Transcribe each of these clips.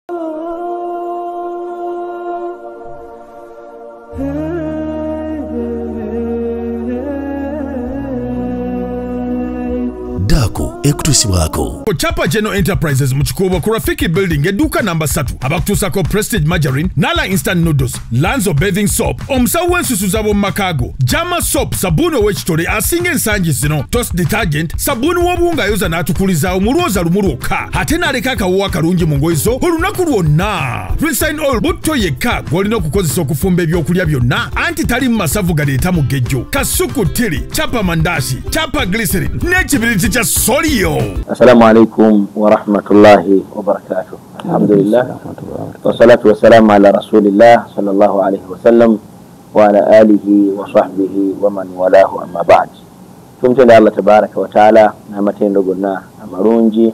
Daku ekutusibwako Chapa General Enterprises Muchikobo Kurafiki Building eduka number 3 abakutusako Prestige Margarine Nala Instant Noodles Lanzo Bathing Soap omusawo ensusu zabo makago Jama Soap sabuni ow'ekitole asinga ensangi zino Toast Detergent sabuni w'obuwunga ayoza n'atukuliza omulwoza lumulwoka ate n'aleka akawuwa akalungi mu ngoye zo olunaku lwonna Rinse Oil butto yekka gw'olina okukozesa okufumba ebyokulya byonna anti tali mu masavu galeeta mugejjo kasuku tiri Chapa Mandashi Chapa Glycerin n'ekibiriti kya Solio. Assalamu alaikum wa rahmatullahi wa barakatuh. Alhamdulillah. Wassalatu wassalamu ala rasulillah sallallahu alaihi wasallam wa ala alihi wa sahbihi wa man walahu amma ba'd. Tumtenda Allah tabaraka wa taala na matendo gonna amarungi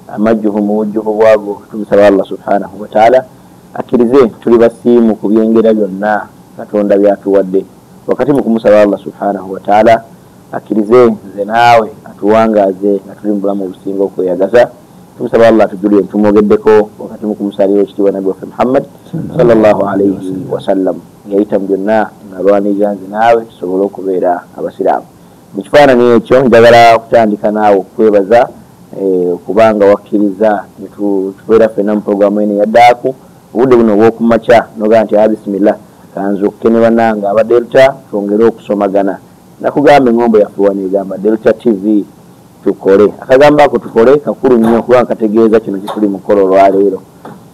amajjuhu muwujjuhu bwago tumsaba Allah subhanahu wa taala akirize tuli basimu kubyengera byonna katonda byatuwadde wakati mu kumusaba Allah subhanahu wa taala akirize nze naawe atuwangaze nga tuli mu bulamu obusinga okweyagaza tumusaba Allah tujuliye tumwogeddeko wakati mu kumusalira ekitiibwa nabbi waffe Muhammad sallallahu alayhi wasallam yayita mu byonna ng'alwanirira nze naawe tusobole okubeera abasiraamu. Mu kifaananyi ekyo njagala okutandika naawe okwebaza kubanga wakkiriza tubeera ffenna mu puroguramu eno ya Daaku obudde buno obw'okumakya nogaa nti bisimillah kanzuukuke ne bannange aba Delta twongere okusomagana. Nakugamba engombo yaffe wano egamba Delta TV tukole akagamba ako tukole kakulu nnyo kubanga kategeeza kino kituli mu kolo olwaleero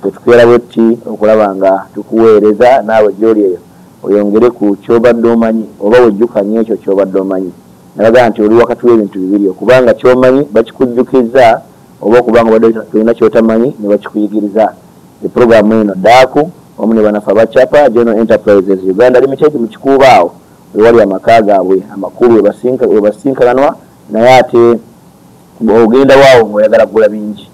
tetukeera bwetti okulaba nga tukuweereza naawe gy'oli eyo oyongere ku kyobadde omanyi oba wejjukanye ekyo kyobadde omanyi nalaga nti oli wakati w'ebintu bibiri okubanga kyomanyi bakikujjukiza oba okubanga obadde tolina kyotamanyi ne bakikuyigiriza. Epuroguramu eno Daaku wamu ne banafa ba Chapa General Enterprises Uganda Limited mu kikuubaawo wali amaka gaabwe amakulu webasinkanwa naye ate ogenda waawo ng'oyagala kugula bingi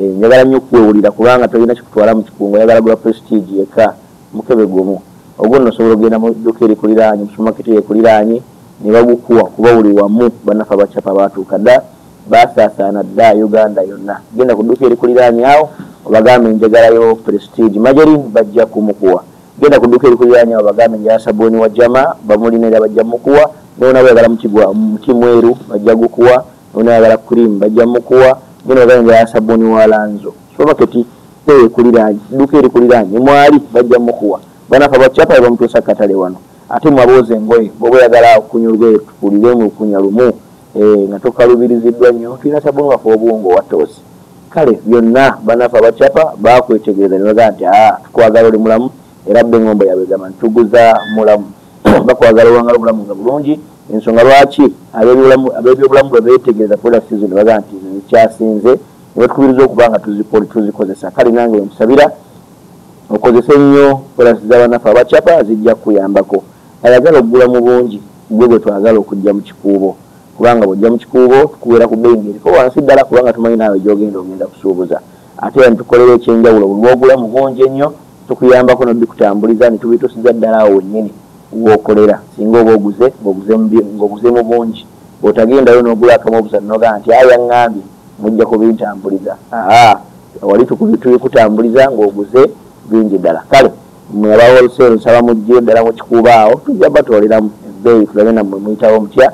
njagala nnyo okuwewulira kubanga tolina kikutwala mu kikungu oyagala kugula Prestige yekka mukebe gumu ogwo nno osobola ogenda mu dduuka erikuliraanye mu supamaketi ekuliraanye ne bagukuwa kuba buli wamu banafa bacapa baatuuka dda baasaasaana dda Uganda yonna genda ku dduuka erikuliraanye awo obagambe njagalayo Prestige Margarine bajja kumukuwa genda ku dduuka erikuliraanye awo bagambe njagala sabuni wa Jama bamulinera bajja mukuwa nona bayagala muti mweru bajja gukuwa nona yagala cream bajja mukuwa genda bagambe njagala sabuni wa Lanzo supamaketi ekuliraanye dduuka erikuliraanye mwali bajja mukuwa banafa bacapa bamutuusa katale wano ate mwaboze engoye bw'oba oyagala okukunya olugoye tukulire mu lukunya lumu nga tokalubiriziddwa nnyo tulina sabuni waffe obuwunga owa Toosi kale byonna banafa bacapa bakwetegereza ne bagaa nti tukwagala oli mulamu era bbe engombo yabwe gamba ntuguza mulamu bakwagala olwangala obulamu nga bulungi ensonga lwaki ab'ebyobulamu bwe beetegereza products zo ne bagaa nti kyasinze ne batukubiriza okuba nga tuzikozesa kale nange we nkusabira okozesa ennyo products z'abanafa abacapa zijja kukuyambako ayagala okugula mu bungi gwe bwe twagala okujja mu kikuubo kubanga bw'ojja mu kikuubo tukuweera ku bbeeyi ng'eriko wansi ddala kubanga tumanyi naawe gy'ogenda ogenda kusuubuza ate era nitukolera ekyenjawulo buli lw'ogula mu bungi ennyo tukuyambako nobikutambuliza ne tubituusiza ddala awo wennyini w'okolera singa oba ng'oguze mu bungi bw'otagendayo n'ogula akamu obusatu nogaa nti yaŋŋambye mujja kubintambuliza wali tubikutambuliza ng'oguze bingi ddala kale mmwe aba wholesale nsaba mujje ddala mu kikuubo awo tujja batwaliramu ebbeeyi tulabe nammwe muyitawo mutya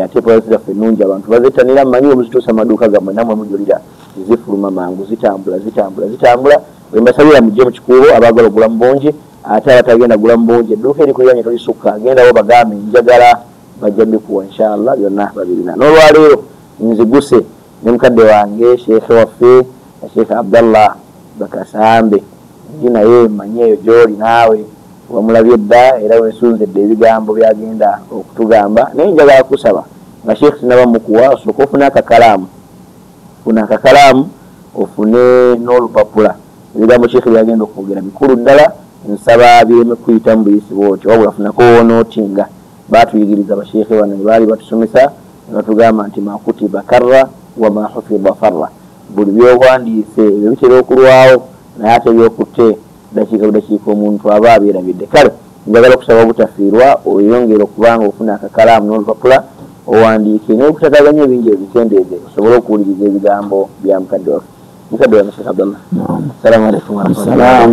ate products zaffe ennungi abantu bazettanira mmanyi omuzituusa amaduuka gammwe nammwe mujulira zifuluma mangu zitambula bwe mbasabira mujje mu kikuubo abaagala okugula mu bungi ate abatagenda kugula mu bungi edduuka erikuliraanye tolisukka agendawo bagambe njagala bajja bikuwa inshallah byonna babirina n'olwaleero nziguse ne mukadde wange sheekhe waffe sheekhe Abdallah Bakasambe naye mmanyi eyo gy'oli naawe wamulabye dda era weesunzedde ebigambo byagenda okutugamba naye njagala kusaba nga sheekhe sinaba mukuwa osooka ofune akakalaamu ofune n'olupapula ebigambo sheekhe byagenda okwogera bikulu ddala nsaba bireme kuyita mu buyisibo otyo wabula funako wonootinga baatuyigiriza basheekhe bano ne baali batusomesa ne batugamba nti makutiba karra wa ma hufidha farra buli byowandiise ebyo bitera okulwawo naye ate byokutte dakiika budakiika omuntu aba abeerabidde kale njagala okusaba obutafiirwa oyongere okubanga ofuna akakalaamu n'olupapula owandiike naye okutataganya ebingi ebikendeeze osobole okuwuliriza ebigambo bya mukadde waffe mkabla ya Sheikh Abdullah. Assalamu alaykum wa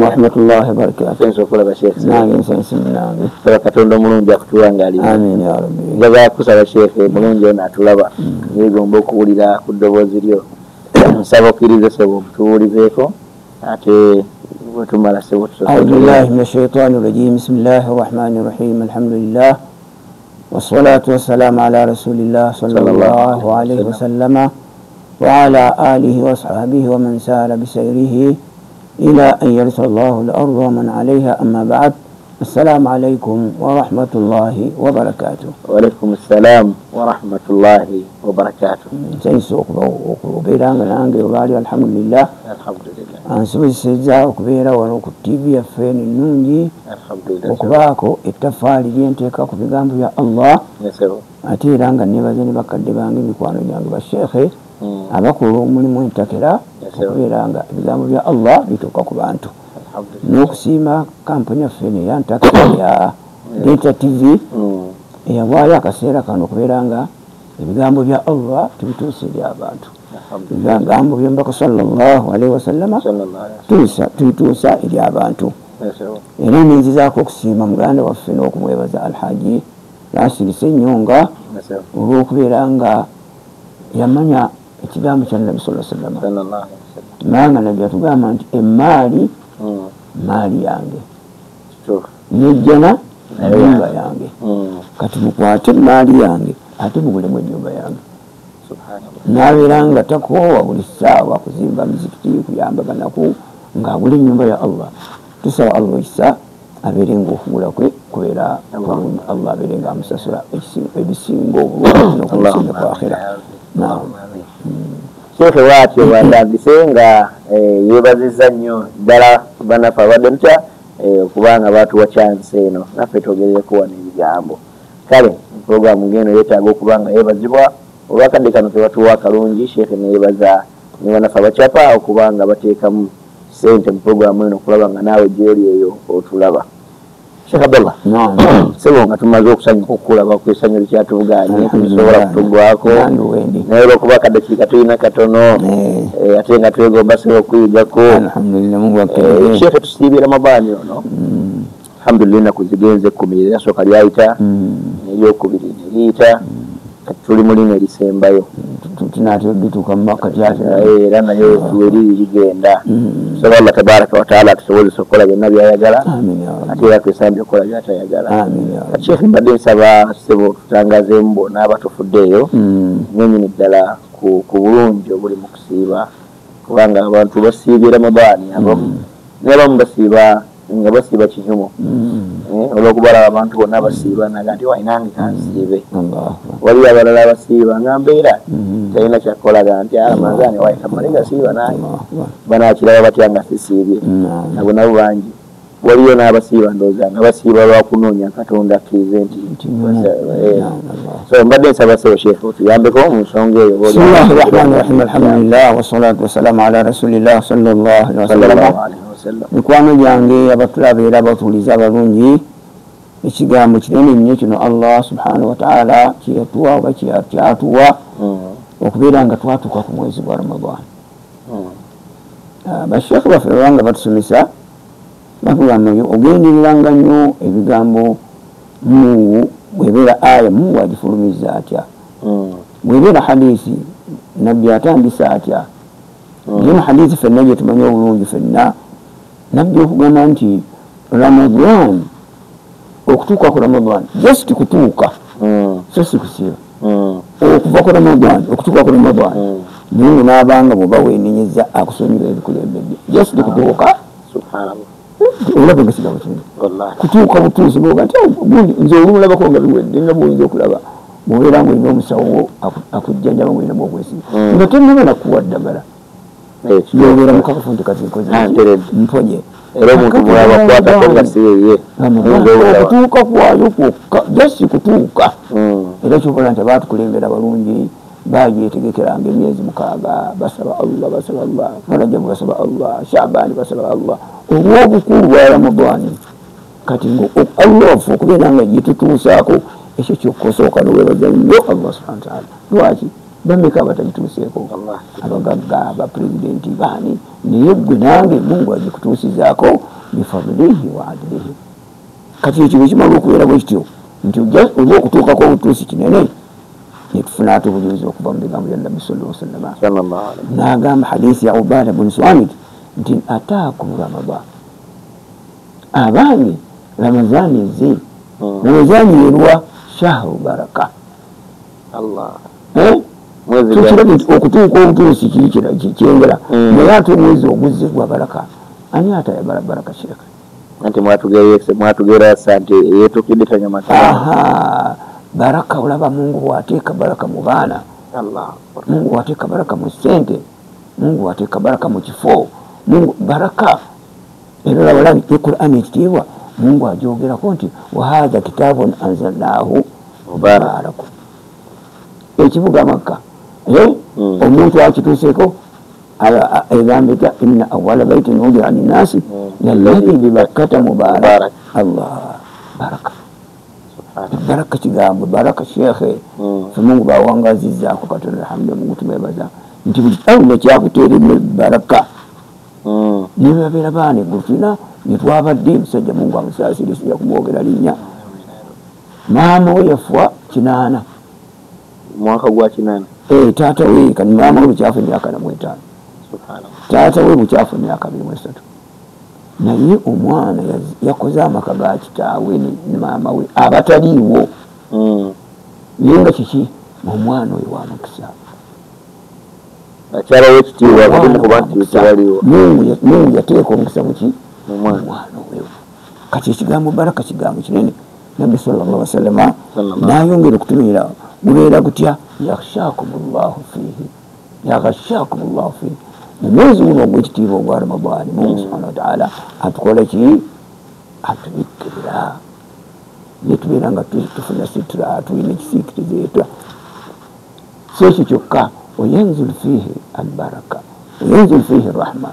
rahmatullahi wa barakatuh. Senso kula ba Sheikh. Nange senso nange. Kwa katondo mulungi akutuwangali. Amin ya rabbi. Ngaza kusaba Sheikh mulungi ona atulaba. Yegomba okuwulira ku ddoboozi lyo. Nsaba okkirize sebo tuwulizeko ate wetumala sebo tusaba. A'udhu billahi minash shaitani rajim. Bismillahir rahmanir rahim. Alhamdulillah. Wassalatu wassalamu ala rasulillah sallallahu alayhi wa sallama وعلى آله وأصحابه ومن سار بسيره إلى أن يرث الله الأرض ومن عليها. أما بعد السلام عليكم ورحمة الله وبركاته. وعليكم السلام ورحمة الله وبركاته. سيسوق وكبيرا نانجي وبالي الحمد لله. الحمد لله. أنسوي السجاء وكبيرا ونوك التيبي فين النونجي. الحمد لله. وكباكو التفالي دينتيكا كبيرا يا الله. يسير. أتيرا نبذني بكدبانجي بكوانو جانجي بالشيخ. abakulu mulimu entakera okubeera nga ebigambo bya Allah bituuka ku bantu n'okusiima kampuni yaffe eyantakera ya Delta TV eyawaayo akaseera kano okubeera nga ebigambo bya Allah tubituusa eri abantu ebigambo by'omubaka sallallahu alaihi wasallama tubituusa eri abantu era ninzizaako okusiima muganda waffe n'okumwebaza alhaji Nasir Ssenyonga olw'okubeera nga yamanya ekigambo kya Nabi sallallahu alaihi wasallam. Nanga Nabi atugamba nti emaali maali yange nejjana ennyumba yange kati mukwate maali yange ate mugulemu ennyumba yange. Nabeera nga takoowa buli ssaawa kuzimba mizikiti kuyambaganaku ng'agula ennyumba ya Allah. Tusaba Allah isa abeere ng'okugula kwe kubeera Allah abeere ng'amusasula ebisinga obulungi n'okumusinga ku akhira. Sheikh waatyo bwatandise nga yeebazizza nnyo ddala banafe abadde mutya okubanga baatuwa chance eno naffe twogerereko wano ebigambo. Kale puroguramu ng'eno yeetaaga okuba nga yeebazibwa olwakadde kano tebatuwa akalungi. Sheikh neyeebaza ne banafe abacapa okuba nga bateekamu ssente mu puroguramu eno okulaba nga naawe gy'oli eyo otulaba. Sheikh Abdullah, sebo nga tumaze okusanyuka okulaba ku essanyu likyatuvuganye tusobola kutugwako naye lwokuba akadakiika tulina katono ate nga twegomba sebo okuyigako. Sheikh tusiibira mabaani ono alhamdulillah ennaku zigenze 10 yasooka lyayita neryokubiri neriyita kati tuli mu lino erisembayo tunatyo bituuka mu maka gyate era nayo tuweri ligenda. Tusaba Allah tabaraka wa taala tusobozesa okukola byonna byayagala ate era twesambye okukola byatayagala. Sheikh mbadde nsaba sebo tutangazeemu bonna abatufuddeeyo nyenyini ddala ku bulungi obuli mu kusiiba kubanga abantu basiibira mabaani abamu n'abamu basiiba nga basiiba kinyumo olw'okubalaba abantu bonna basiiba naga nti wainange kansiibe. Waliyo abalala basiiba nga mbeera talina kyakolaga nti amazaani waikammale gasiiba naye banaakiraba batya nga sisiibye nabo nabo bangi. Waliyo n'abasiiba ndowooza nga basiiba lwakunoonya Katonda akkirize nti so mbadde nsaba sebo Sheikh otuyambeko mu nsonga eyo. Bismillahir rahmanir rahim. Alhamdulillah wassalatu wassalamu ala rasulillah sallallahu alaihi wasallam. Mikwano gyange abatulaba era abatuuliza abalungi ekigambo kinene nnyo kino Allah subhanahu wa ta'ala kyeyatuwa oba kyatuwa okubeera nga twatuuka ku mwezi gwa Ramadan. Bashekhe baffe babanga batusomesa bakugamba ogendereranga nnyo ebigambo mu bwebeera aya mu wagifulumiza atya bwebeera hadisi nabbi atandisa atya yena hadisi fenna gye tumanyi obulungi fenna nabbi okugamba nti Ramadan okutuuka ku Ramadan just kutuuka so si kusiiba okuva ku Ramadan okutuuka ku Ramadan naye n'abanga bw'oba weenenyeza akusonyiwa ebikulembedde just kutuuka subhanallah olaba nga kigambo kinene kutuuka butuuzi bwoga nti gundi nze olumulabako nga biwedde nga bwoyinza okulaba bw'obeera ng'olina omusawo akujjanjaba ng'olinamu obwesiga nga tonnaba nakuwa ddagala yobeera mukakafu nti kati nkoze mpoje era omuntu mulaba kwatako nga siye okutuuka kwayo kwokka jasi kutuuka era kyokola nti abaatukulembera balungi bagyetegekeranga emyezi 6 basaba Allah Rajab basaba Allah Shaabani basaba Allah olw'obukulu bwa Ramadani kati Allah waffe okubeera nga gyetutuusaako ekyo kyokka osooka n'oweebaza nnyo Allah subhanahu wa ta'ala. Lwaki bameka batagituuseeko abagagga abapresidenti baani naye gwe nange mungu agikutuusizaako bifadlihi wa adlihi. Kati ekyo bwekimala okubeera bwe kityo nti oba okutuukako obutuusi kinene netufuna ate obujulizi okuva mu bigambo bya nabbi sallallahu alaihi wasallam. N'agamba hadiisi ya Ubaada bun Swamit nti ataakum Ramadan, abange Ramazani eze. Ramazani yerwa shahru baraka. Tukiraga nti okutuuka obutuusi kiri kyengera naye ate omwezi oguzze gwa baraka ani atayagala baraka sheekh? Anti mwatugera sante yetukidde tanyamata. Baraka olaba Mungu wateeka baraka mu baana, Mungu wateeka baraka mu sente, Mungu wateeka baraka mu kifo, Mungu baraka. Era olaba Qur'ani ekitiibwa Mungu ajogerako nti wa hadha kitabun anzalnahu mubarakun. Ekivuga Makka omuntu akituuseeko egambika inna awwala baitin wudi'a linnasi lalladhi bibakkata mubarak. Allah baraka baraka kigambo baraka shekhe Mungu bawangazizzaako Katonda alhamdulillah Mungu tumebaza nti buli kitango kyakuteera baraka nibabeera baana gutuna nitwabadde musajja Mungu amusaasire sijja kumwogera linnya maama we yafuwa 8 mwaka gwa 8 taata we kani maama we bukyafu emyaka 45 taata we bukyafu emyaka 23 naye omwana yakoze amaka ga kitaawe ne maama we abataliiwo naye nga kiki omwana oyo wamukisa akyala wekitiibwa kuba nti tebaliwo. Mungu yateeka omukisa muki omwana oyo. Kati ekigambo baraka kigambo kinene. Nabbi sallallahu alaihi wasallam nayongera okutumirira gubeera gutya yakhshakumullahu fihi yakhshakumullahu fihi. Mwezi guno ogw'ekitiibwa ogwa Ramadani Mungu subhanahu wa ta'ala atukola ki atubikirira netubeera nga tufuna sitira tulina ekisiikirize si ekyo kyokka وينزل فيه البركة وينزل فيه الرحمة.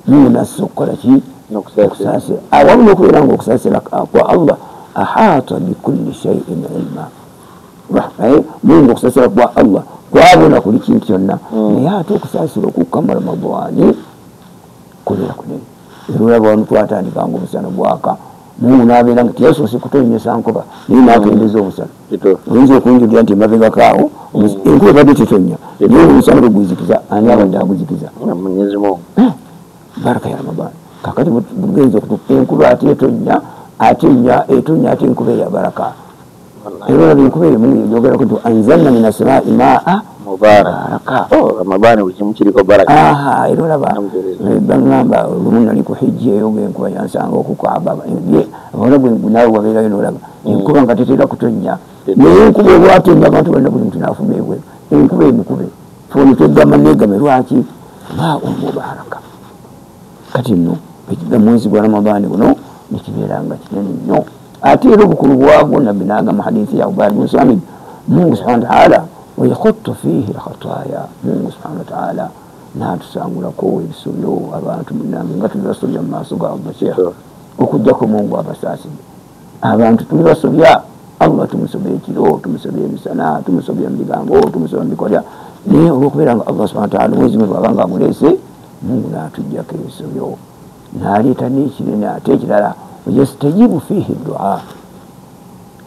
Mungu nasokola ki nokusasira awamu nokubeera okusasira kwa Allah ahata bikulli shay'in ilma. Mungu okusasira kwa Allah kwabona kuli kintu kyonna naye ate okusasira okukamala Ramadani kubeera kunene. Era olaba wano twatandikanga omusana gwaka Mungu n'abeera nga teyasoose kutonnyesa nkuba naye n'akendeza omusana. Oyinza okunjulira nti emabegakaawo enkuba ebadde tetonnya naye omusana bwe guzikiza ani abadde aguzikiza? Mwenyezi Mungu. Baraka ya Ramadani. Kakati bugenza okutuka enkuba ate etonnya etonya ate enkuba eya baraka. Era olaba enkuba eyo Mungu yogerako nti anzalna mina samaa'i maa'an mubaaraka. Ramadani buli kimu kiriko baraka. Era olaba bangamba olumu nali ku hijja eyo ng'enkuba yansanga okukaaba abawala naawe wabeerayo n'olaba enkuba nga tetera kutonnya naye enkuba ebwatonnya abantu balina buli muntu n'afuma ebweru. Enkuba emukube foni tweggama neegame lwaki mubaaraka. Kati nno mwezi gwa Ramadani guno nekibeera nga kinene nnyo ate era obukulu bwagwo nabbi n'agamba hadiisi ya Ubaada bun Swamit Mungu subhanahu wa ta'ala wayakhuttu fihi alkhataaya. Mungu subhanahu wa ta'ala n'atusangulako ebisobyo abantu munange nga tulibasobya mu maaso ga Allah Sheikh okugjako Mungu abasaasire abantu tulibasobya Allah tumusobya ekiro tumusobya emisana tumusobya mu bigambo tumusobya mu bikolwa naye olw'okubeera nga Allah subhanahu wa ta'ala mwezi gwe bwaba nga amuleese Mungu n'atuggyako ebisobyo n'aleeta n'ekinene ate ekirala yastajibu fihi du'a.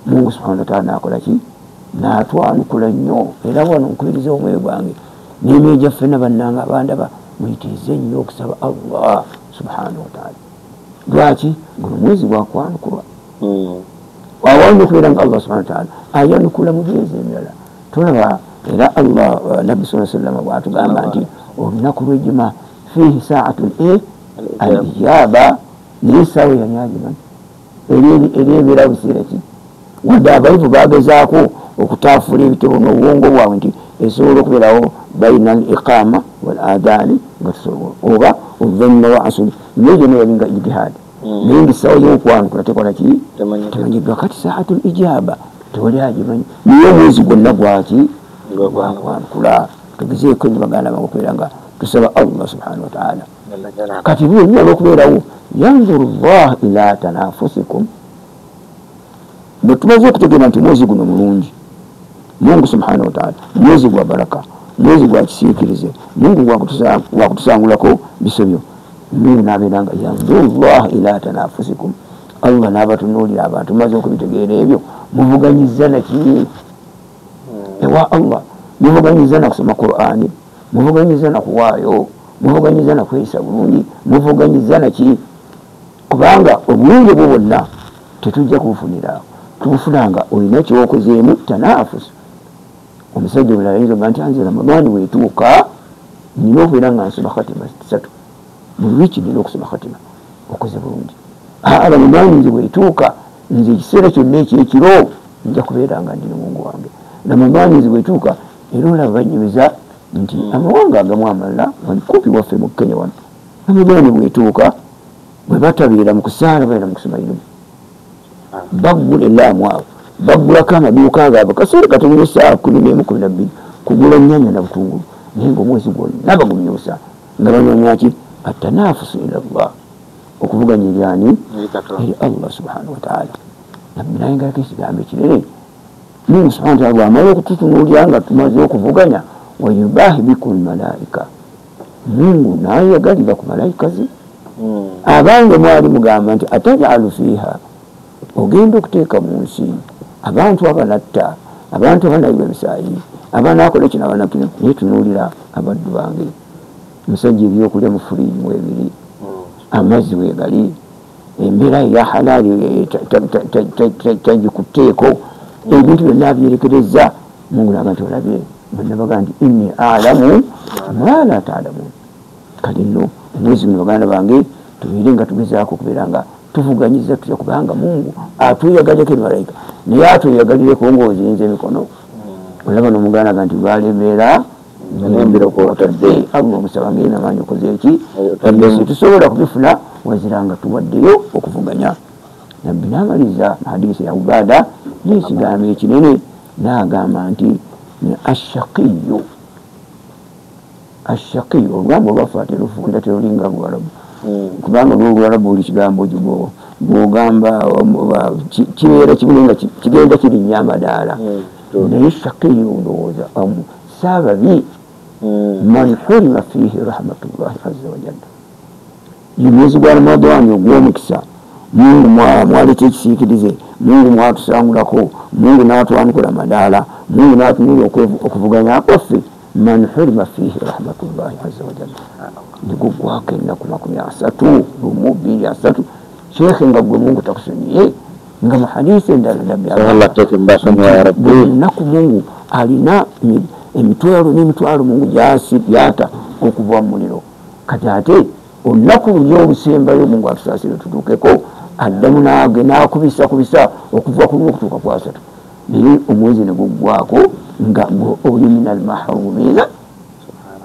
Mungu subhanahu wa ta'ala n'akola ki n'atwanukula nnyo era wano nkubiriza omwoyo gwange n'emyoyo gyaffe na bannanga abandaba muyitirize nnyo okusaba Allah subhanahu wa ta'ala. Lwaki guno mwezi gwakwanukulwa wawamu okubeera nga Allah subhanahu wa ta'ala ayanukula mu byezi emirala tulaba era Allah nabbi sallallahu alaihi wasallam bw'atugamba nti olunaku lw'ejjuma fihi saa'atun al-ijaba n'essaawa yanyagimanyi eryebera buseera ki wadde abayivu bagezaako okutaafula ebitabo n'obwongo bwabwe nti esobola okubeerawo bayina al iqama wal adani nga tusobola oba oluvannyuma lwa asuli nebyo neyalinga ijtihaadi naye ngaessaawa y'okwanukula tekola ki temanyiddwa. Kati saatul ijaba tewali agimanyi naye omwezi gwonna gwaki gwakwanukula. Tugezeeko nyo baganda bange okubeera nga tusaba Allah subhanahu wa ta'ala. Kati byonna olw'okubeerawo yanzuru Allah ila tanafusikum. Bwe tumaze okutegeera nti mwezi guno mulungi Mungu subhanahu wa ta'ala mwezi gwa baraka, mwezi gwa kisiikirize, Mungu wakutusangulako bisobyo. Mungu nabeeranga yanzurullah ila tanafusikum, Allah n'abatunuulira abantu maze okubitegeera ebyo muvuganyiza naki ewa Allah, muvuganyiza na kusoma Qur'ani, muvuganyiza na kuwaayo, muvuganyiza na kweyisa bulungi, muvuganyiza naki, kubanga obulungi bwo bwonna tetujja kubufunira tubufunanga olina kyokozeemu tanaafusu. Omusajja omulala ayinza nga nti anze Ramadani weetuuka nina okubeera nga nsoma khatima 3 buli wiiki, nina okusoma khatima okoze bulungi. Ramadani nze weetuuka nze ekiseera kyonna ekyekiro nja kubeera nga ndi Mungu wange. Ramadani nze weetuuka era olaba banyumiza nti amawanga agamu amalala wali kumpi waffe mu Kenya wano, Ramadani weetuuka bwe batabeera mu kusaala babeera mu kusoma ilimu, baggula elaamu abo, baggulako amaduuka gaabwe kaseera katono essaawa 11 12 kugula nnyaanya na butungulu, naye ng'omwezi gwonna bagumyusa nga banoonya ki attanaafusu ila Allah, okuvuganya ebyani eri Allah subhanahu wa ta'ala. Nabbi nayengalako ekigambo ekinene, Mungu subhanahu wa ta'ala bw'amala okututunuulira nga tumaze okuvuganya, wayubahi bikum malaika, Mungu nayeyagalira ku malaika ze. Abange mwali mugamba nti atajalu fiha, ogenda okuteeka mu nsi abantu abanatta, abantu abanayiwa emisaayi, abanakola kino abanakino, naye tunuulira abaddu bange, musajja ebyokulya mu furiiji mwebiri, amazzi weegali, embeera eya halaali tagikuteeko, ebintu byonna abyerekereza. Mungu naga nti olabye banabaga nti inni alamu ma la taalamuun. Kale nno omwezi guno baganda bange tubeere nga tugezaako okubeera nga tuvuganyiza tutya, kubanga Mungu atweyagaleko emalayika naye atweyagalireko ng'ozinze emikono. Olaba n'omuganda ga nti balemeera nembera okwotadde Allah omusaba ngenda maanyi okoze eki tusobola kubifuna wazira nga tuwaddeyo okuvuganya. Nabbi n'amaliriza hadisi ya Ubaada n'ekigambo ekinene n'agamba nti ashaqiyu, ashaqiyu olugambo olwafaatira olufukira terulinga Luwarabu, kubanga Luwarabu buli kigambo bw'ogamba kibeera kibuli nga kigenda kirinnya amadaala, naye shaqiyu ndowooza sababi man hurima fihi rahmatullahi azza wa jalla. Omwezi gwa Ramadani ogw'omukisa, Mungu mwaleka ekisiikirize, Mungu mwatusangulako, Mungu n'atwanukula amadaala, Mungu n'atunuulira okuvuganya kwaffe. Man hurima fihi rahmatullahi azza wa jalla, nigwo gwako ennaku 30 lumu 23 shekhe nga gwe Mungu takusonyiye, nga mu hadisi endala Nabbi ennaku Mungu alina emitwalo n'emitwalo Mungu gyata okuva mu muliro. Kati ate olunaku luli olusembayo Mungu atusaasire tutuukeko, addamu n'akubisa okuva ku okutuuka ku 3, naye omwezi ne guggwako nga oli minal mahrumiina.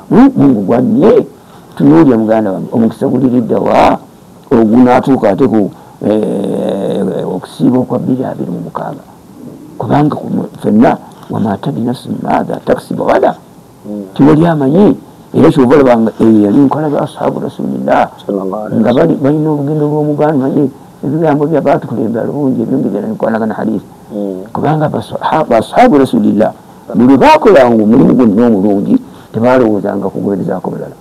Mungu gwannye tunuulya muganda wange, omukisa guliridda wa ogunaatuuka ate ku okusiiba okwa 2026, kubanga ffenna wama tadri nafsun maadha taksibu ghadan, tiwali amanyi. Era kyova olabanga eyo yali nkola ba ashabu rasulillah nga balina olugendo lw'omugaano, manyi ebigambo byabaatukulembera bulungi ebyongera nekwanagana hadisi, kubanga bashabu rasulillah buli baakolanga omulimu gwonna omulungi tebalowoozanga kugoberezaako bulala.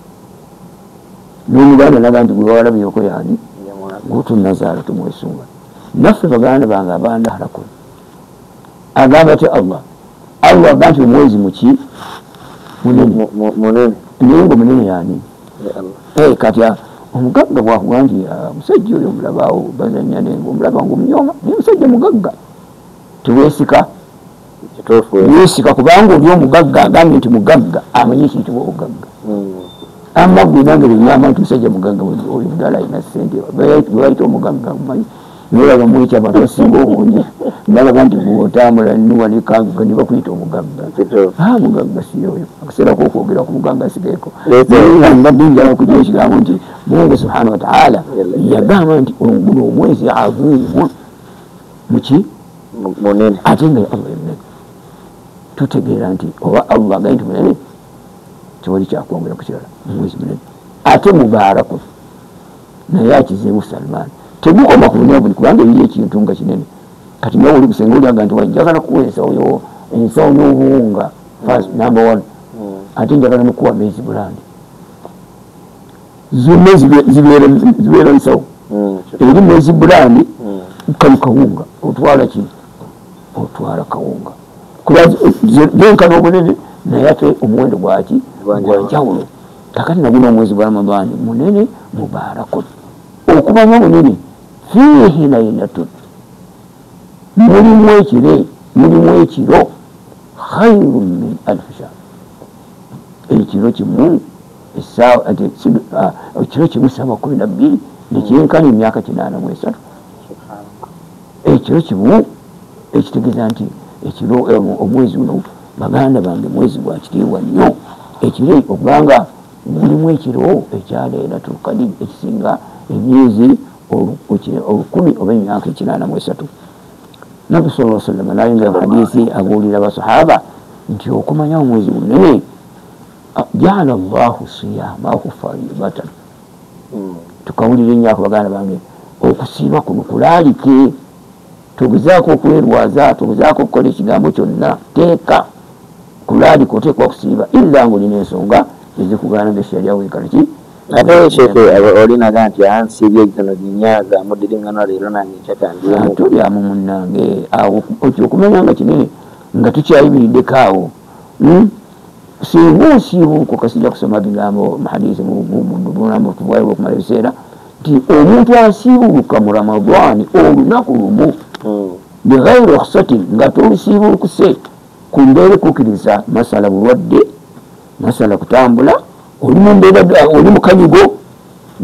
N'omuganda naga nti gwe bawalabyoko yani gutu nazaala tumwesunga. Naffe baganda bange abandahalakul agamba ti Allah agamba nti omwezi muki munene naye nga munene yani. Kati omugagga bwakuga nti musajja oyo omulabaawo bazanya nenga omulaba nga omuyoma, naye musajja mugagga teweesika weesika, kubanga oli omugagga agambye nti mugagga amanyi ekiyitibwa obugagga. Amma gwe nange benyama nti musajja mugagga oli mudala alina ssente bwebayita omugagga mumanyi nolaba mwekyo abantu basinga obungi nalaga nti bwotambula niwanekanguka ne bakuyita omugagga. Mugagga si oyo, akaseera kokwogera ku mugagga asigaeko. Nabbi njala okugira ekigambo nti Mungu subhanahu wa ta'ala yagamba nti guno omwezi aziimu muki munene, ate nga Allah munene. Tutegeera nti oba Allah agaye nti munene tewali kyakwongera ku kirala, omwezi munene ate mubaaraku, naye akizeemu Salman tegukoma ku bunene buli, kubanga eriyo ekintu nga kinene. Kati nawe oli kusenga olyaga nti wajjagala kuweesa oyo ensawo n'obuwunga first number one ate njagala nokuwa mezi bulandi zonna zibeera nsawo eri mezi bulandi kali kawunga otwala ki otwala kawunga byenkana obunene naye ate omuwendo gwaki gwanjawulo kakati naguno omwezi gwa ramadani munene mubarakun okubanga munene fiihi lailatun mulimu ekiro khairun min alfi shahr ekiro kimu ekiro kimu saba 12 nekyenkana emyaka 83 ekiro kimu ekitegeeza nti ekiro omwezi guno baganda bange mwezi gwa kitiibwa nnyo ekiro okubanga mulimu ekiro ekya Laylatul Qadr ekisinga emyezi 10 oba emyaka 83 Nabi sallallahu alaihi wasallam nalinga hadisi abuulira basahaba nti okumanya omwezi munene jaala Allahu siyamahu faribatan tukawulira nnyo baganda bange okusiiba kuno kulaalike tugezaako okwerwaza tugezaako okukola ekigambo kyonna teeka kulaalika oteekwa okusiiba illa ng'olina ensonga ezikugaana ng'eshariya weekala ki ate sheke olinaga nti ansiibye ekitono zinyaza muddiriŋŋano leero nange nkyatandiemu tulyamu munnange awo okumanya nga kinene nga tukyayimiriddeko awo singa osiibuuko kasijja kusoma bigambo muhadisi mubunamu tuvayo okumala ebiseera nti omuntu asiibuuka mu ramadani olunaku lumu bighairi rukhsatin nga tolusiibuukuse ku mbeera ekukkiriza masala bulwadde masala kutambula oli mu mbeera oli mu kanyigo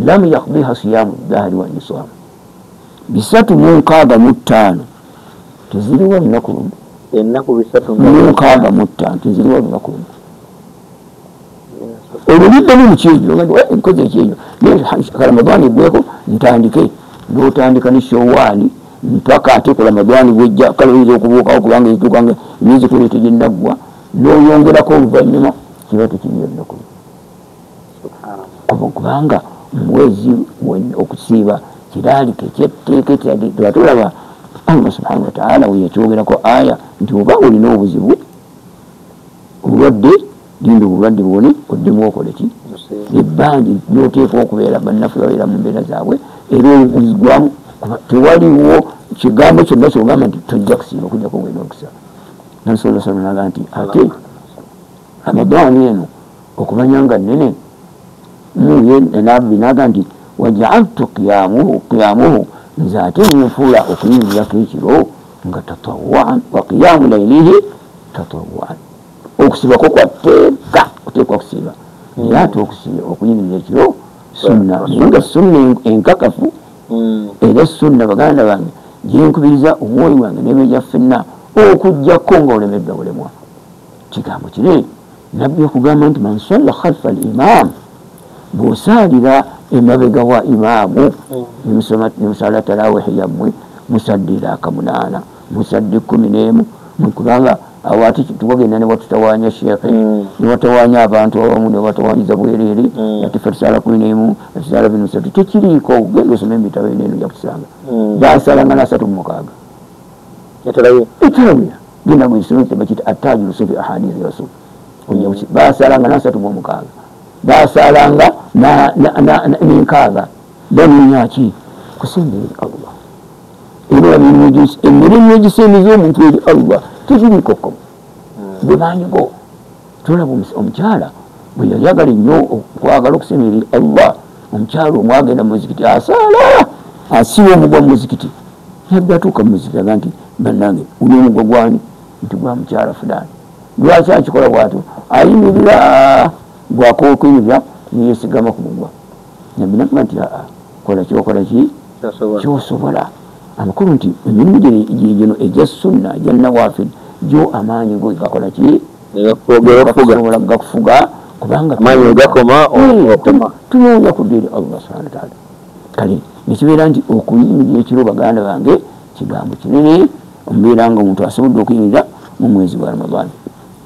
lam yakdiha siyamu dahari wa niswamu 365 teziriwa lunaku lumu ennaku 365 teziriwa lunaku lumu oluliddamu mukyejo nkoze ekyejo ramadani egweko ntandike n'otandika ne showaali mpaka ate ku ramadani bwejja kale oyinza okubuukawo kubanga ekituukanga emyezi kuli teginnaggwa n'oyongerako oluvannyuma kiba tekiriyo lunaku kubanga mwezi okusiiba kiraalika ekyetteeka tebatulaba Allah subhanahu wa ta'ala weyakyogerako aya nti oba olina obuzibu obulwadde linda obulwadde bwoni oddemu okole ki ebbangi lyoteekwa okubeera bannaffe babeera mu mbeera zaabwe era obuzigwamu tewaliwo kigambo kyonna kyogamba nti tojja kusiiba okujjako ogenda okusa nabisobola salanaga nti ate ramadani eno okumanya nga nnene binaga nti wajaaltu qiyamuhu nze ate nenfuula okuyimirirako ekiro nga tatawaan wa qiyamu lailihi tatawaan okusibako kwatteeka oteekwa kusiiba naye ate okuyimirira ekiro sunna naye nga sunna enkakafu era sunna baganda bange gyenkubiriza omwoyo wange n'ebeja ffenna okujjako nga olemeddwa bulemwa kigambo kiri nabbi okugamba nti man salla khalfa al imam bw'osaalira emabega wa imaamu nemusala tarawihi yammwe musaddira akamunaana musadde 11 kubanga awo ate tuwagenda ne watutawanya sheekhe ne watawanya abantu awamu ne watawanyiza bwereere ate ffe tusala 11 tusala 3 tekiriiko genda osoma ebitabo eneeno ja kusanga basalanga na 36 etarawiya genda mwisome bakita attaaju lusufi ahadithi rasul basalanga na 36 basalanga n'enkaaga bamenyaki kusembera Allah era emirimu egisembiza omuntu eri Allah tekiriikoko bwebanyigo tolaba omukyala bwe yali agala nnyo okwagala okusemera eri Allah omukyala omwagenda mu muzikiti asaala asiba omugwa mu muzikiti yabbi atuuka mu muzikiti aga nti bannange uli omugwa gwani nti gwa mukyala fulani lwaki akikola bwatyo ayimirira bwakookuyimirira niyesigama ku mugwa nabbi nakuga nti kola kyokola ki kyosobola amakulu nti emirimu gino egya sunna egya nawaafiri gyo amaanyi go gakola ki gasobola gakufuga kubanga tunoonya kuddeeri Allah subhanahu wa ta'ala kale nekibeera nti okuyimirira ekiro baganda bange kigambo kinene omubeera nga omuntu asobodde okuyimirira mu mwezi gwa ramadani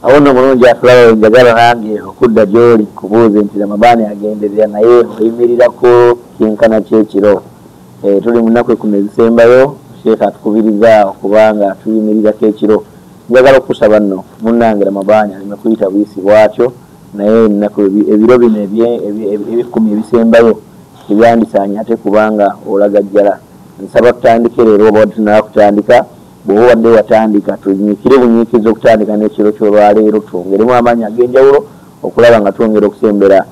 awo nno mulungi atulaba njagala nange okudda gy'oli kubuuze nti ramadani agenderera naye oyimirirako kyenkana kyekiro tuli mu nnaku 10 ezisembayo sheekh atukubiriza okubanga tuyimirirako ekiro njagala okusaba nno munnange Ramadani alime kuyita buyisi bwatyo naye ennaku ebiro bino ebikumi ebisembayo tebyandisaanye ate kubanga olagajjala. Nsaba tutandike leero oba tunala kutandika bw'oba wadde watandika tunyiikire bunyiikiza okutandika n'ekiro ky'olwaleero twongeremu amaanyi ag'enjawulo okulaba nga twongera okusembera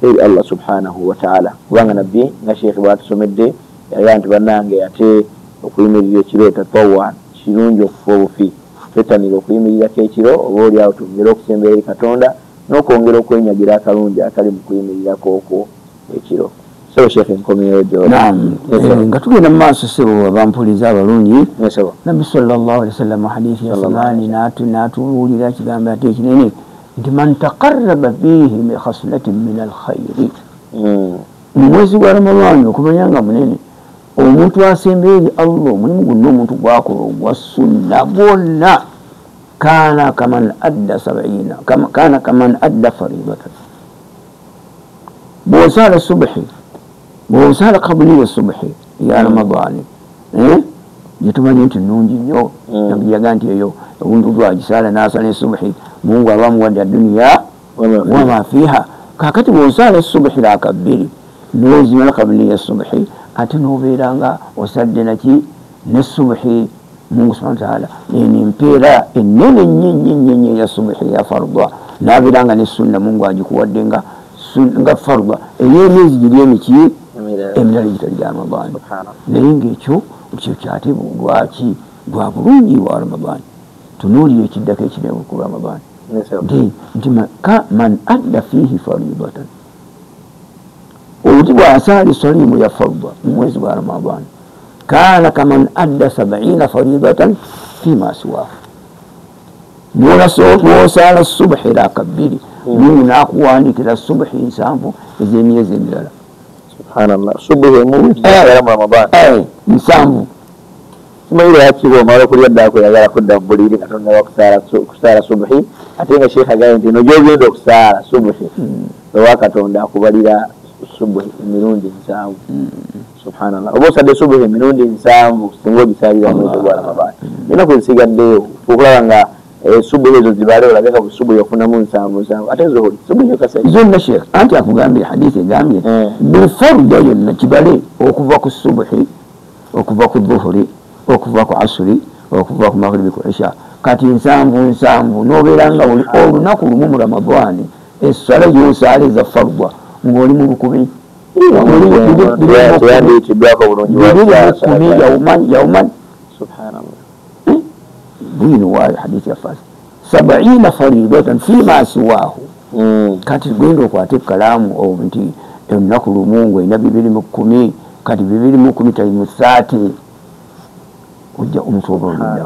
eri Allah subhanahu wa ta'ala kubanga nabbi nga sheekhe bw'atusomedde yali nti bannange ate okuyimirira ekiro tatawwa kirungi okufa obufi twetanira okuyimirirako ekiro oba oli awo twongere okusembera eri Katonda n'okwongera okwenyagira akalungi akali mu kuyimirirako okwo ekiro. So sheekhe nkomyewo gyo. Naam, nga tugenda mu maaso sebo abampuliza abalungi Nabbi sallallahu alaihi wasallam hadithi ya Salmani n'atubuulira kigambo ate ekinene nti man taqarraba fihi bi khaslatin min alkhairi. Mu mwezi gwa Ramadani okumanya nga munene omuntu asembeera eri Allah omulimu guno omuntu gwakola ogwa sunna gwonna kana kaman adda faridatan. bw'osala subuhi bw'osala qabliya subuhi ya Ramadani gyetumanyi nti nnungi nnyo yaga nti eyo omuntu gwagisala n'asala esubuhi Mungu abamuwadde aduniya wama fiha. kakati bw'osala esubuhi lakabbiri n'ozimala qabliya subuhi ate n'obeera nga osadde naki n'esubuhi Mungu subhanahu wa ta'ala empeera ennene nnyo ya subuhi ya fardwa n'abeera nga ne sunna Mungu agikuwadde nga fardwa ey'emyezi giri emiki emirala egitali gya Ramadani. naye ng'ekyo kyate lwaki gwa bulungi wa Ramadani. tunuulira ekiddako ekinene ku Ramadani nti man adda fihi faridatan obuti bw'asaala salimu ya fardwa mu mwezi gwa Ramadani kana kaman adda 70 faridatan fima siwahu. n'osala subuhi lakabbiri Mungu n'akuwandiikira subuhi 7 ez'emyezi emirala. Subhanallah. Subuhi mu Ramadani 7 Maybe actually omala okulya ddaako yagala kudda mu buliri Katonda wakusaala subuhi ate nga sheekh agambye nti no gy'ogenda okusaala subuhi owa Katonda akubalira subuhi emirundi 7. Subhanallah. oba osadde subuhi emirundi 7 singa ogisaalira mwezi gwa Ramadani nina kwesigaddeyo okulaba nga subuhi ezo zibale olabeka ku subuhi ofunamu 7 ate zooli subuhi yokasai zonna sheekh anti akugambye hadithi egambye bilfarda yonna kibale okuva ku subuhi okuva ku dhuhuri okuva ku asuri okuva ku maghribi ku isha kati 7 n'obeera nga olunaku lumu mu Ramadani essala gy'osaala eza fardwa ng'oli mu 10 yauman. Subhanallah. bwino waayo hadithi ya fasi 70 faridatan fima siwahu. kati gwenda okwata ekkalaamu nti olunaku lumu ng'olina 210 kati 210 talimu 30 ojja omusobola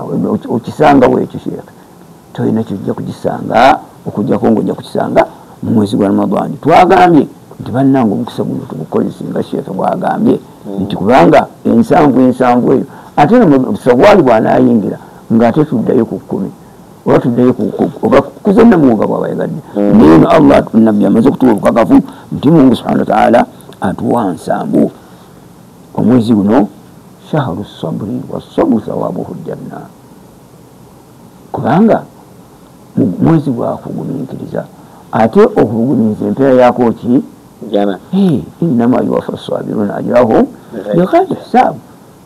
okisanga bwekyo sheekh tolina kyojja kugisanga okujjako ng'ojja kukisanga mu mwezi gwa Ramadani. twagambye nti bannange omukisa guno tugukozesa nga sheekh bwagambye nti kubanga ensanvu eyo ate omukisa gwali bw'anaayingira ng'ate tuddayo ku 10 oba tuddayo oba kuzonna muwuga bw'abayagadde naye no Allah nabbi amaze okutuwa obukakafu nti Mungu subhanahu wa ta'ala atuwa nsanvu. omwezi guno shahru sabri wasabru thawabuhu janna kubanga mwezi gwa kugumiikiriza ate okugumiriza empeera yako ki jana innama yuwaffa sabiruna ajrahum bighayri hisab.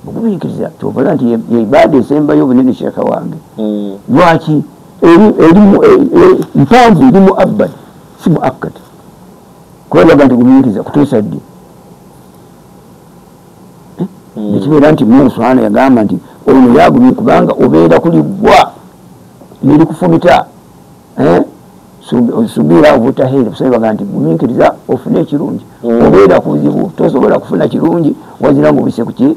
ogumiikiriza tokola nti ye ibada esembayo obunene sheekha wange lwaki mpanvu eri muabbad si muakkad kwelaga nti gumiikiriza kutuusa ddi nekibeera nti Mungu subhanahu yagamba nti ono yagumye kubanga obeera kulibwa neri kufumita subira obutaheri kusabaga nti gumiikiriza ofune ekirungi obeera kuzibu tosobola kufuna kirungi wazira ngo bise kuki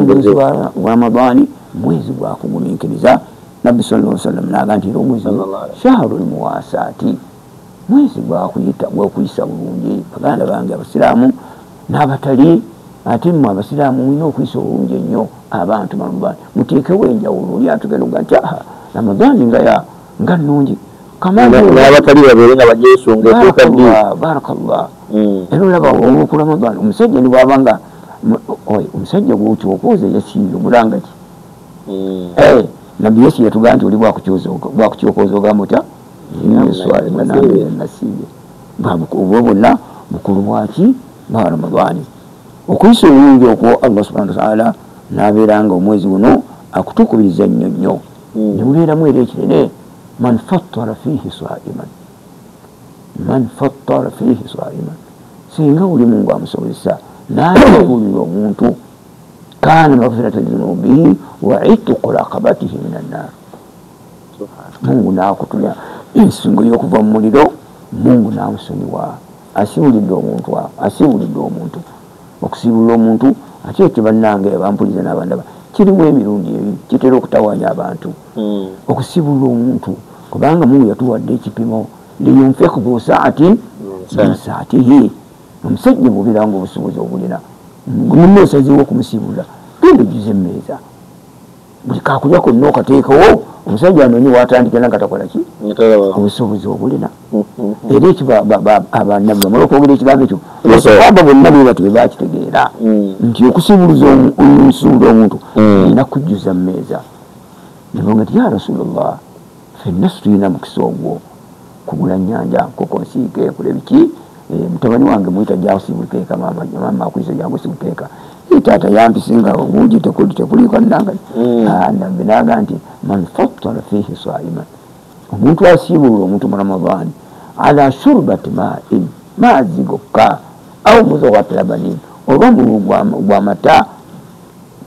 mwezi wa Ramadani mwezi gwa kugumiikiriza. Nabbi sallallahu alaihi wasallam n'agamba nti omwezi shahrul muwasati mwezi gwa kuyisa bulungi. baganda bange abasiraamu n'abatali ate mmwe abasiraamu mulina okuyisa obulungi ennyo abantu Ramadani muteekewo enjawulo oli atugenda okuga nti Ramadani nga nnungi n'abatali babeere nga bajeesunga etuuka ddi. barakallah. era olaba olwoku Ramadani omusajja ni bw'abanga omusajja gw'okyokoza yasiiyo mulanga ki nabbi Yesu yatugamba nti oli bwakukyokooza ogamba otya nasiibye obwo bwonna bukulu bwaki bwa Ramadani. Okuyisa obulungi okwo Allah subhanahu wa ta'ala n'abeeranga omwezi guno akutukubiriza nnyo nnyo ne mubeeramu era ekinene man fattara fihi saiman singa buli mungu amusobozesa n'akuulira omuntu kana maghfiratan lizunubihi wa itqu raqabatihi min annar. Mungu n'akutulya ensingo y'okuva mu muliro, Mungu n'amusonyiwa. Asiibulidde omuntu okusiibulira omuntu ate ekyo bannange bampuliza n'abandaba kirimu emirundi ebiri kitera okutawaanya abantu okusiibulira omuntu kubanga Mungu yatuwadde ekipimo liyunfiq dhu sa'atin min sa'atihi. Omusajja bw'obeeranga obusobozi obulina munno osazeewo okumusiibulira genda ojjuza emmeeza buli kakulya konna okateekawo omusajja anoonye watandika nga takola ki obusobozi obulina. Era ekyo abannabbi bamala okwogera ekigambo ekyo basahaba bonna be batyo bakitegeera nti okusiibuluza omusuubula omuntu alina kujjuza mmeeza. Nebonga nti ya Rasulullah ffenna tulina mukisa ogwo kugula nnyanja nkoko nsiike kule biki mutabani wange muyita jawusibuteeka mama akuyisa jawusibuteeka taata yampisinga obungi tekuliko nnanga nabbi naga nti man fattara fihi saiman omuntu asiibulula omuntu mu Ramadani ala shurbati ma'in maazi gokka au muzawati labanin oba mulu gw'amata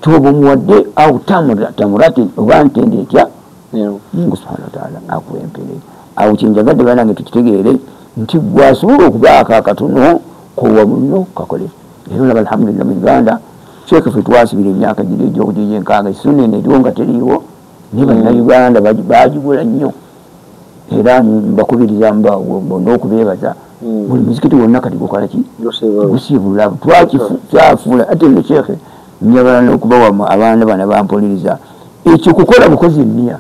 kyoba omuwadde au tamuratin oba ntende etya Mungu subhanahu wa ta'ala akuwa empere. Awo kyenjagadde banange tukitegeere nti gwasobola okubaako akatono kowa muno kakole. Era olaba alhamdulillah mu Uganda kyeka ffe twasibira emyaka giri egy'okujija enkaaga essuna eno eriwo nga teriiwo naye bannayuganda baagigula nnyo era mbakubiriza bonna okubeebaza buli muzikiti wonna kati gukola ki gusiibula kyafuula ate ne kyeke njagala n'okubawa abaana bana bampuliriza ekyo kukola bukozi nniya.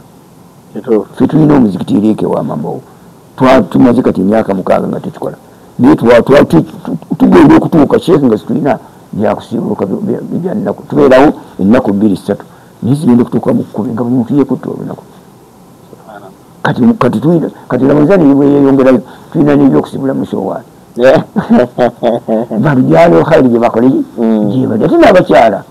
Ffe tulina omuzikiti erieke wa Mambo tumaze kati emyaka 6 nga tukikola naye tugenda okutuuka kyeke nga situlina byakusiibuluka byannaku tubeerawo ennaku 2-3 naye zigenda okutuuka mu 10 nga buli muntu yeekutta olunaku. Kati Ramadani bwe yeeyongerayo tulina n'ebyokusiibula mu Shawwal balugyalo khayiri gye bakole gyebadde ate n'abakyala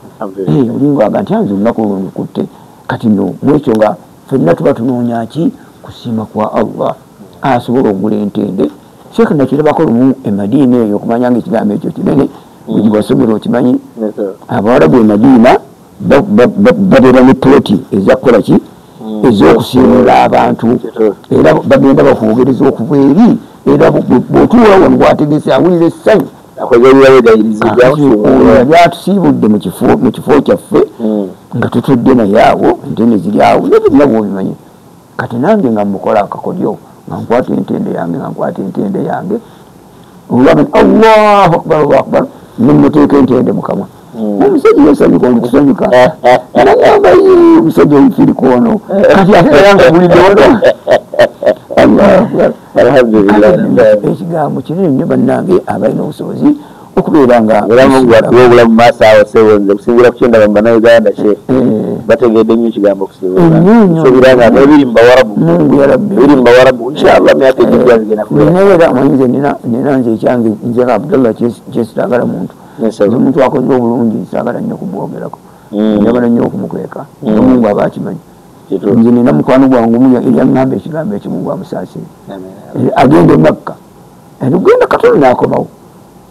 olinga aga nti anze olunaku lukutte kati no mwekyo nga ffenna tuba tunoonya ki kusiima kwa Allah asobola okugula entende. Sheikh nakirabako lumu e Madina eyo okumanya nga ekigambo ekyo kinene bwe basomera okimanyi Abawarabu e Madina babeera ne ploti ezakukola ki ez'okusiimula abantu era bagenda bakwogereza okuva eri era bw'otuula wano bwategese awulira essanyu byatusiibudde mu kifo kyaffe nga tutudde naye awo entende ziri awo nebirina bw'obimanyi. Kati nange nga mukola akakodyo nga nkwata entende yange olaba Allahu akbar Allahu akbar nemuteeka entende mu kamwa omusajja yasanyuka olukusanyuka nagamba omusajja omufiriko ono kati ate yanga bulidde ono ekigambo kinene nnyo bannange abalina obusobozi okubeera nga obulamu maaso awo sewonze okusingira ku kyendaba mu bannayuganda kye bategedde nnyo ekigambo okusiibulanga ebiri mu Bawarabu inshallah myaka egijja zigenda era amanyize nina nze ekyange nze Abdullah kyesitaagala muntu omuntu akoze obulungi saagala nnyo kumwogerako njagala nnyo okumukweka Mungu aba akimanyi. Nze nina mukwano gwange muya eryaŋŋamba ekigambo ekimu gwamusaasire agenda e Makka genda katono n'akomawo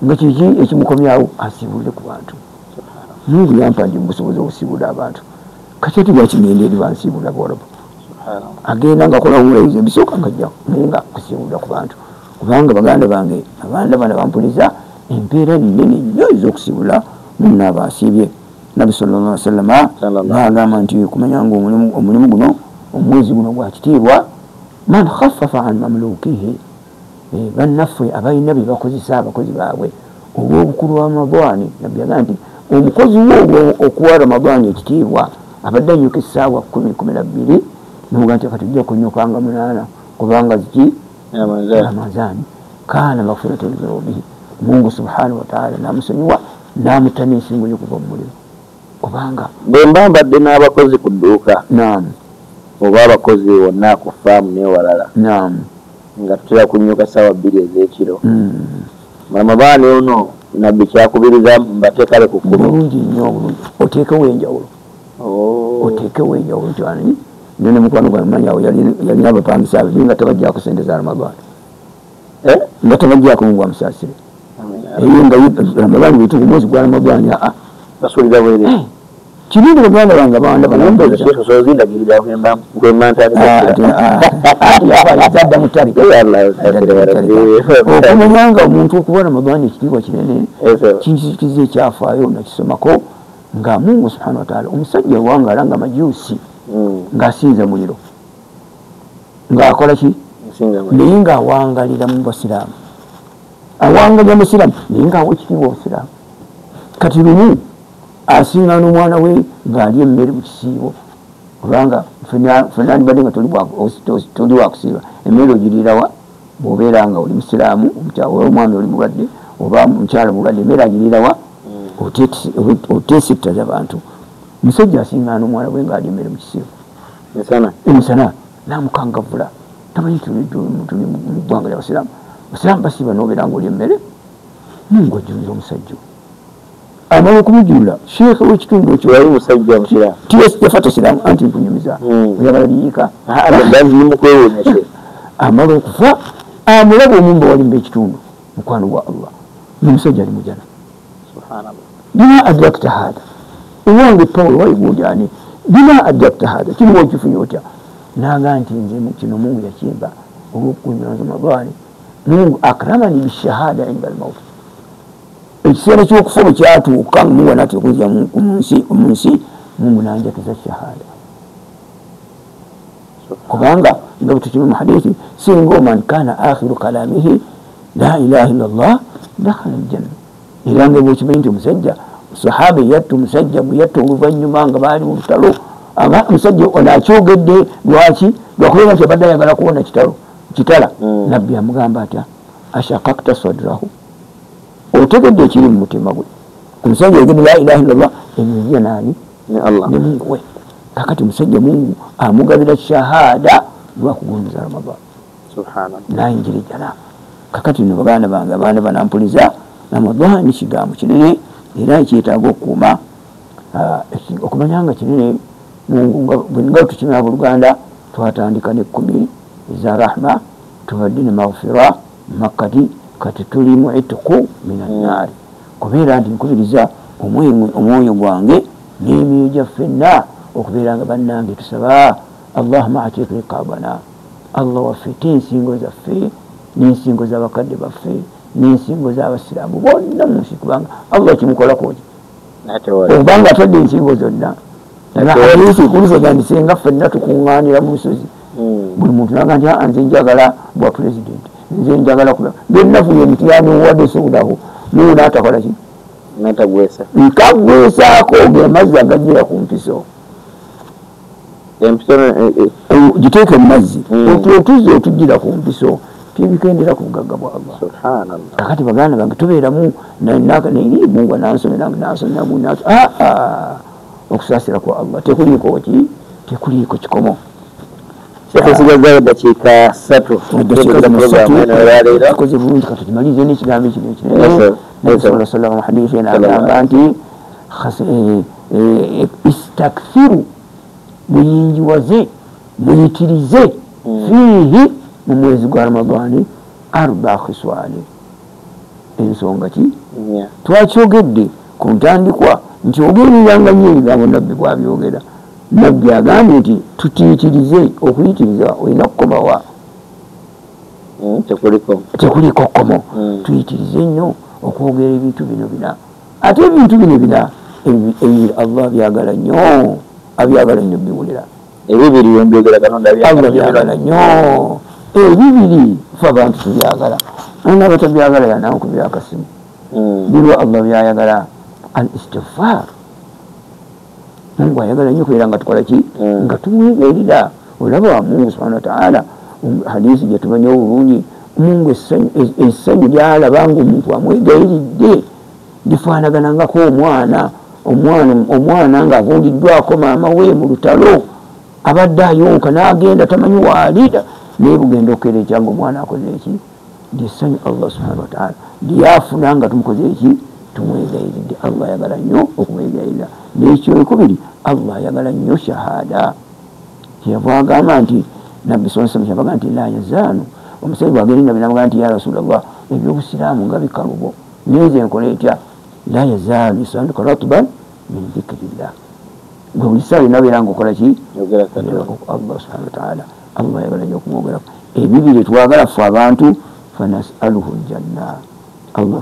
nga kiki ekimukomyawo asiibulire ku bantu. Mungu yampa nti busobozi okusiibula abantu kati ati lwakigenda eri bansiibula Bawarabu agenda ngakola omulayizi ebisooka ngajja naye nga kusiibulira ku bantu kubanga baganda bange abaana bana bampuliza empeera nnene nnyo ez'okusiibula munno aba asiibye. Nabi sallallahu alaihi wasallam n'agamba nti kumanya nga omulimu guno omwezi guno gwa kitiibwa man khaffafa an mamlukihi bannaffe abalina bye bakozesa abakozi baabwe olw'obukulu wa Ramadani. Nabbi agamba nti omukozi wo okuwa Ramadani ekitiibwa abadde annyuka essaawa 10-12 noga nti kati tujja kunnyukanga 8 kubanga ziki Ramadani kana maghfiratan lizunubihi. Mungu subhanahu wa ta'ala n'amusonyiwa n'amutana ensingo y'okuva mu muliro kubanga bwe mba mbadde n'abakozi ku dduuka oba abakozi wonna ku faamu n'ewalala nga tutera kunyuka ssaawa 2 ez'ekiro Ramadani ono nabbi kyakubiriza mbateekale ku kkumi bulungi nnyo obulungi oteekewo enjawulo oteekewo enjawulo kyani nyo ne mukwano gwa manyawo yalina abapangisa abiri nga tabajjako sente za Ramadani nga tabajjako mu bwamusaasire eyo nga Ramadani bituuka omwezi gwa Ramadani basulira bwere kirungi baganda bange banda banambozindagirira zadda mutalika okumanya nga omuntu okuba Ramadani ekitiibwa kinene kinkikiza ekyafaayo nakisomako nga Mungu subhanahu wa ta'ala omusajja wangala nga majusi ng'asinza muliro ng'akola ki naye ng'awangalira mu basiraamu awangalira mu basiraamu naye ng'awa ekitiibwa obusiraamu kati lumu asinga n'omwana we ng'ali emmere mu kisiibo kubanga ffenna nibadde nga toli wakusiiba emmere ogiriirawa bw'obeera nga oli musiraamu omwami oli mulwadde oba mukyala mulwadde emmere agiriirawa oteesittaza abantu musajja asinga n'omwana we ng'ali emmere mu kisiibo emisana n'amukangavvula tamanyi tuli mu ggwanga ly'abasiraamu abasiraamu basiiba n'obeera ng'oli emmere Mungu ajjuliza omusajja amala okumujjula sheekhe w'ekitundu ekyo yali musajja musiraamu yafa tasiraamu anti nkunyumiza oyagala liyiika mukwewuunyese amala okufa amulaba omumba walimba ekitundu mukwano gwa Allah n'omusajja ali mujana bima adrakta hada owange Pawulo wayiguudyani bima adrakta hada kino wakifunye otya naga nti nze kino Mungu yakimba olw'okunywa Ramadani Mungu akramani bishahada inda al-maut ekiseera ky'okufa bwe kyatuuka Mungu anaatera okuzira mu nsi Mungu nanjakiza shahada kubanga nga bwe tukimu mu hadithi singa man kana akhiru kalamihi la ilaha illa Allah dakhala aljanna era nga bwekimanyi nti omusajja sahaba yatta omusajja bwe yatta oluvannyuma nga baali mu lutalo omusajja ono akyogedde lwaki lwakubeera nti abadde ayagala kuwona kitala nabbi amugamba atya ashaqaqta sadrahu otegedde ekiri mu mutima gwe omusajja yogedde la ilaha illallah ebyobya naani ne Mungu we kakati musajja Mungu amugabira shahada lwakugonza Ramadani nayingira ejjana kakati no baganda bange abaana banampuliza Ramadani kigambo kinene era ekyetaaga okukuuma okumanya nga kinene Mungu nga tukimira Buluganda twatandika ne 10 eza rahma tubadde ne maghfira makkati kati tuli mu ituku minan naari kubeera nti nkubiriza omwoyo gwange n'emyoyo gyaffe ffenna okubeera nga bannange tusaba Allahumma atiq riqabana Allah waffe ensingo zaffe n'ensingo z'abakadde baffe n'ensingo z'abasiraamu bonna mu nsi kubanga Allah kimukolako obanga atwadde ensingo zonna alisi kulusagandise nga ffenna tukuŋŋaanira mu lusozi buli muntu naga nti nze njagala bwa pulezidenti nze njagala kuba byennafuye emitiyaani owadde sowulahu naye naatakola ki nkagwesaako gemazzi agajjira ku mpiso giteeke mu mazzi otuzzi otujjira ku mpiso tebikendera ku bugagga bwa Allah kakati baganda bange tubeeramu naye Mungu nansomera okusaasira kwa Allah tekuliiko ki tekuliiko kikomo tusigazzaawo dakiika 3 tukoze bulungi kati tumalize n'ekigambo ekino ekinene nabi sallallahu alaihi wasallam hadithi agamba nti istakthiru muyinjiwaze muyitirize fiihi mu mwezi gwa Ramadani 4 khiswani ensonga ki twakyogedde ku ntandikwa nti ogeriranga nnyo ebigambo nabbi bwabyogera nabbi agambye nti tutiyitirize okuyitiriza olina kukomawa tekuliko kkomo tuyitirize nnyo okwogera ebintu bino bina ate ebintu bino bina Allah abyagala nnyo biwulira ebibiri yombyogera Katonda byagala nnyo ebibiri fe abantu tubyagala nga batabyagala yanaku byakasimu birwa Allah byayagala al-istighfar Mungu ayagala nnyo kubeera nga tukola ki nga tumwegairira olaba wa Mungu subhanahu wa ta'ala hadisi gye tumanyi obulungi Mungu essanyu lyalaba nga omuntu amwegairidde lifaanaganangako omwana ng'avundiddwako maama we mu lutalo abadde ayonka n'agenda tamanyi waalida naye bugenda okukeera ekyangu omwana akoze eki lyessanyu Allah subhanahu wa ta'ala lyafuna nga tumukoze eki tumwegayiridde. Allah ayagala nnyo okumwegayirira. N'ekyo ekubiri Allah ayagala nnyo shahada. Kyeyava agamba nti nabbi sallallahu alaihi wasallam nti la yazaalu omusajja bw'agenda n'abaga nti ya Rasulallah ebyobusiraamu nga bikalubo neze nkola etya la yazaalu lisanuka ratban min dhikrillah. Gwe buli ssaawa inabeera ng'okola ki Allah subhanahu wa ta'ala. Allah ayagala nnyo okumwogerako. Ebibiri twagala ffe abantu fanasaluhu aljanna. Allah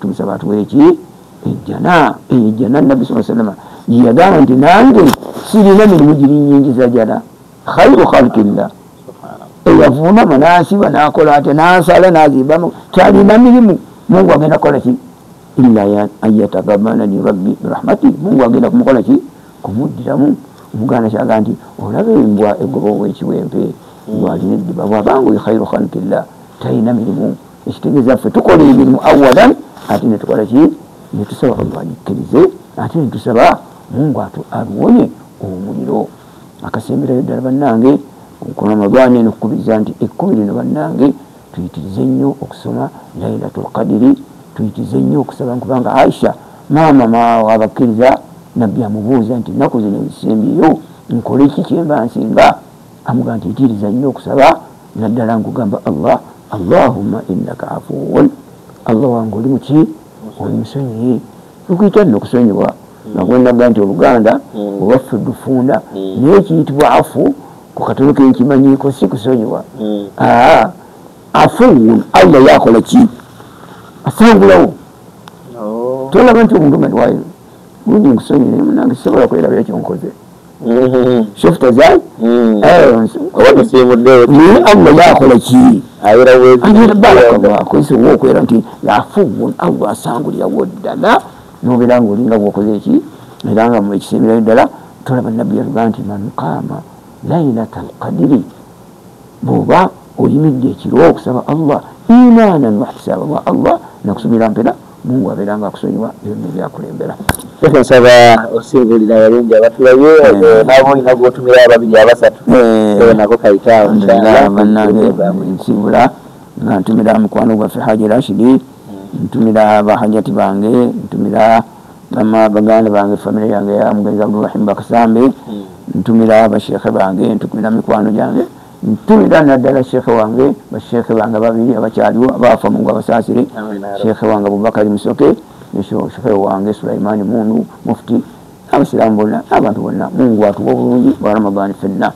tumusaba atuwe ki ejjana. Ejjana nabbi sallallahu alaihi wasallam yagamba nti nange sirina mirimu giri nnyingi za jjana khairu khalqillah. Eyavuuna n'asiba n'akola ate n'asala n'azimbamu talina mirimu. Mungu agenda kukola ki illa an yataghammanani rabbi birahmati. Mungu agenda kumukola ki kumuddiramu. Omuganda kyaga nti olaba embwa egoba ow'ekiwempe lwalina eddiba bw'abanga khairu khalqillah talina mirimu. Ekitegeeza ffe tukola emirimu awalan ate ne tukola ki ne tusaba Allah agikkirize ate ne tusaba Mungu aluwonye omuliro. Akasemberayo ddala bannange nkola amalwani eno okukubiriza nti ekkumi lino bannange tuyitirize nnyo okusoma Lailatul Qadiri. Tuyitirize nnyo okusaba kubanga Aisha maama wabakkiriza nabbi amubuuza nti nnaku zino ezisembyeyo nkole ki kyemba nsinga. Amugamba nti yitiriza nnyo okusaba naddala nkugamba Allahumma innaka afuwun. Allah wange oli muki oli musonyiye. Tukuyita nno okusonyiwa nagwendaga nti Oluganda owaffe dufunda naye kiyitibwa afu ku katono kenkimanyiiko si kusonyiwa. Afuwun Allah yakola ki asangulawo. Tolaba nti omuntu maliwayo gundi nkusonyiye naye munange sisobola kweraba ekyo nkoze. Shufta zai ni Allah yakola ki ayira barakallah kwisi wokwera nti yafuwun Allah asangulirawo ddala nobeera ng'olinga bw'okoze eki era nga mu ekisemberayo ddala tolaba nabbi yavuga nti man qaama Lailatal Qadiri bw'oba oyimidde ekiro okusaba Allah imanan wa ihtisaban Allah nakusubira mpera Mungu abeera nga akusonyiwa byonna ebyakulembera. Nsaba osingulira abalungi abatulabye nabo olina gw'otumira ababiri abasatu nako kayitaawo bannange nsibula nga ntumira mukwano gwaffe Haji Rashidi, ntumira bahajati bange, ntumira baganda bange famire yange ya mugenzi Abdulrahim Bakasambe, ntumira bashekhe bange, ntumira mikwano gyange, ntumira naddala shekhe wange bashekhe bange babiri abakyaliwo abafa Mungu abasaasire, shekhe wange Abubakari Musoke ne shekhe wange Sulaimani Mundu mufti abasiraamu bonna abantu bonna Mungu atuwa obulungi bwa Ramadani ffenna.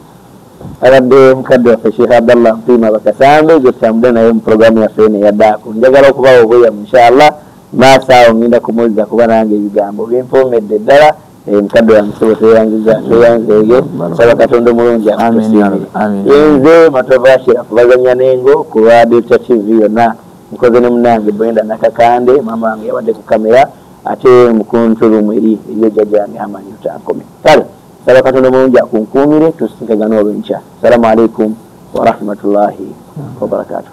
Abadde mukadde waffe Sheikh Abdallah Mpima Bakasambe gyetutambudde naye mu programu yaffe eno eyaddaako. Njagala okubawa obweyamu inshallah maasaawo ngenda kumuwuliza kuba nange ebigambo byempomedde ddala. Mukadde wange sobo tweyanzeeyo saba Katonda omulungi akutusiime. Nze Matova Shirafu bazanya n'engo ku lwa Delta TV yonna mukoze ne munnange Brenda Nakakande maama wange yabadde ku kamera ate mu control eri jjajjange Amani Lutankome. Kale saba Katonda omulungi akunkuumire tusikagana olw'enkya. Assalamu alaikum wa rahmatullahi wa barakatuh.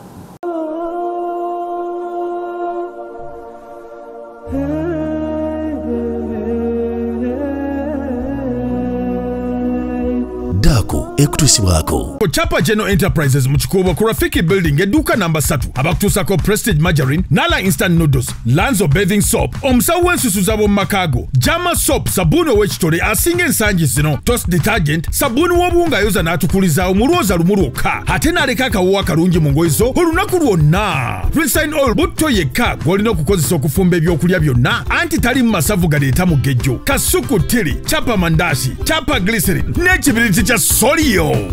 Daku ekutusibwako. Chapa General Enterprises mu Kikuubo ku Rafiki Building edduuka namba 3 abakutuusako Prestige Margarine, Nala Instant Noodles, Lanzo Bathing Soap, omusawo w'ensusu z'ab'omu makaago, Jama Soap, sabbuuni ow'ekitole asinga ensangi zino, Toast Detergent, sabbuuni w'obuwunga ayoza n'atukulizaawo mu lwoza lumu lwokka, ate n'aleka akawoowo akalungi mu ngoye zo olunaku lwonna. Rinse Oil butto yekka gw'olina okukozesa okufumba ebyokulya byonna, anti tali mu masavu galeeta mugejjo, kasuku tiri, chapa mandasi, chapa glycerin, n'ekibiriti kya Solio.